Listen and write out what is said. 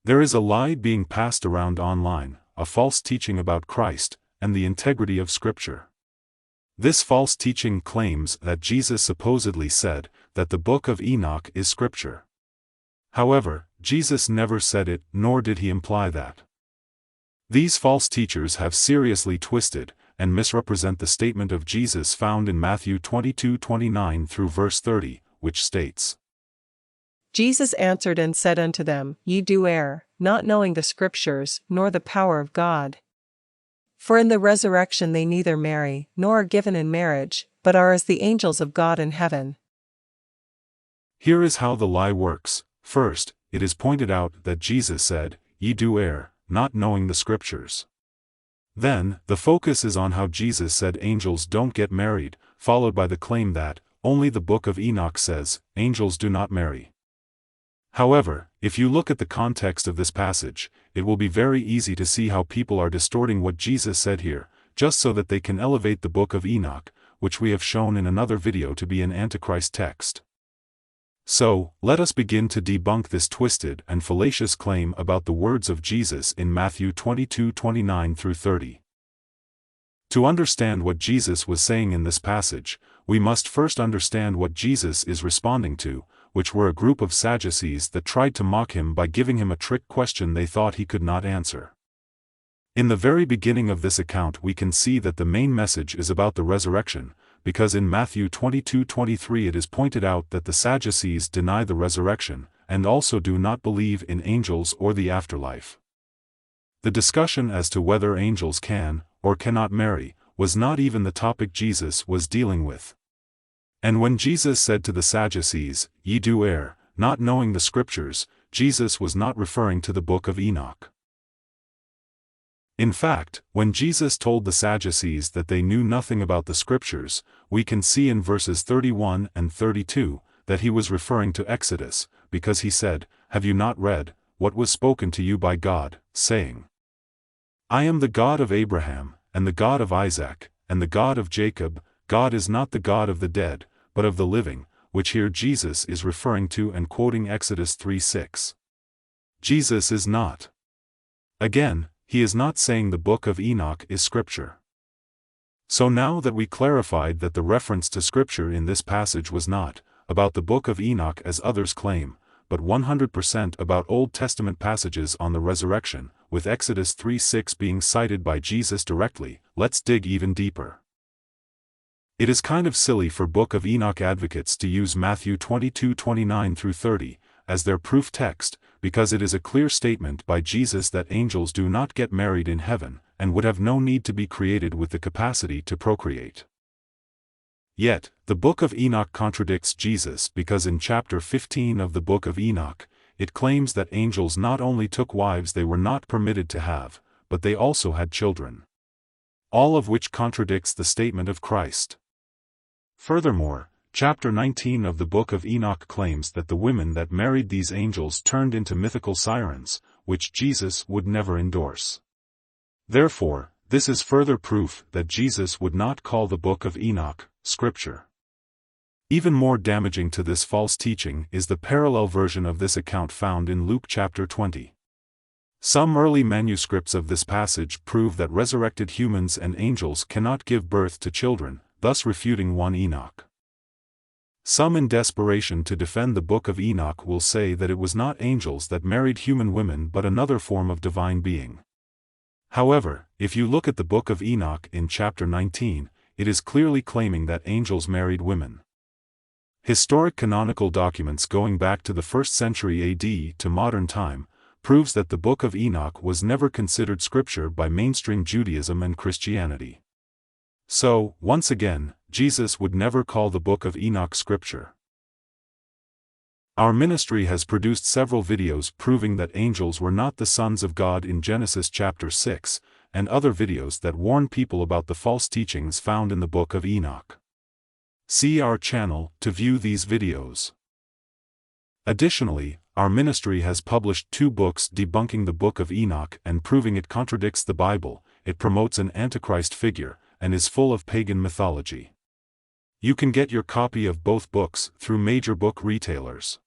There is a lie being passed around online, a false teaching about Christ and the integrity of Scripture. This false teaching claims that Jesus supposedly said that the Book of Enoch is Scripture. However, Jesus never said it, nor did he imply that. These false teachers have seriously twisted and misrepresent the statement of Jesus found in Matthew 22:29 through verse 30, which states, Jesus answered and said unto them, Ye do err, not knowing the Scriptures, nor the power of God. For in the resurrection they neither marry, nor are given in marriage, but are as the angels of God in heaven. Here is how the lie works. First, it is pointed out that Jesus said, Ye do err, not knowing the Scriptures. Then, the focus is on how Jesus said angels don't get married, followed by the claim that only the Book of Enoch says angels do not marry. However, if you look at the context of this passage, it will be very easy to see how people are distorting what Jesus said here, just so that they can elevate the Book of Enoch, which we have shown in another video to be an Antichrist text. So, let us begin to debunk this twisted and fallacious claim about the words of Jesus in Matthew 22:29 through 30. To understand what Jesus was saying in this passage, we must first understand what Jesus is responding to, which were a group of Sadducees that tried to mock him by giving him a trick question they thought he could not answer. In the very beginning of this account we can see that the main message is about the resurrection, because in Matthew 22:23 it is pointed out that the Sadducees deny the resurrection, and also do not believe in angels or the afterlife. The discussion as to whether angels can, or cannot marry, was not even the topic Jesus was dealing with. And when Jesus said to the Sadducees, Ye do err, not knowing the Scriptures, Jesus was not referring to the Book of Enoch. In fact, when Jesus told the Sadducees that they knew nothing about the Scriptures, we can see in verses 31 and 32 that he was referring to Exodus, because he said, Have you not read what was spoken to you by God, saying, I am the God of Abraham, and the God of Isaac, and the God of Jacob. God is not the God of the dead, but of the living, which here Jesus is referring to and quoting Exodus 3:6. Jesus is not. Again, he is not saying the Book of Enoch is Scripture. So now that we clarified that the reference to Scripture in this passage was not about the Book of Enoch as others claim, but 100% about Old Testament passages on the resurrection, with Exodus 3:6 being cited by Jesus directly, let's dig even deeper. It is kind of silly for Book of Enoch advocates to use Matthew 22:29 through 30 as their proof text, because it is a clear statement by Jesus that angels do not get married in heaven, and would have no need to be created with the capacity to procreate. Yet, the Book of Enoch contradicts Jesus because in chapter 15 of the Book of Enoch, it claims that angels not only took wives they were not permitted to have, but they also had children. All of which contradicts the statement of Christ. Furthermore, chapter 19 of the Book of Enoch claims that the women that married these angels turned into mythical sirens, which Jesus would never endorse. Therefore, this is further proof that Jesus would not call the Book of Enoch Scripture. Even more damaging to this false teaching is the parallel version of this account found in Luke chapter 20. Some early manuscripts of this passage prove that resurrected humans and angels cannot give birth to children, thus refuting 1 Enoch. Some in desperation to defend the Book of Enoch will say that it was not angels that married human women but another form of divine being. However, if you look at the Book of Enoch in chapter 19, it is clearly claiming that angels married women. Historic canonical documents going back to the 1st century AD to modern time proves that the Book of Enoch was never considered Scripture by mainstream Judaism and Christianity. So, once again, Jesus would never call the Book of Enoch Scripture. Our ministry has produced several videos proving that angels were not the sons of God in Genesis chapter 6, and other videos that warn people about the false teachings found in the Book of Enoch. See our channel to view these videos. Additionally, our ministry has published 2 books debunking the Book of Enoch and proving it contradicts the Bible. It promotes an Antichrist figure, and is full of pagan mythology. You can get your copy of both books through major book retailers.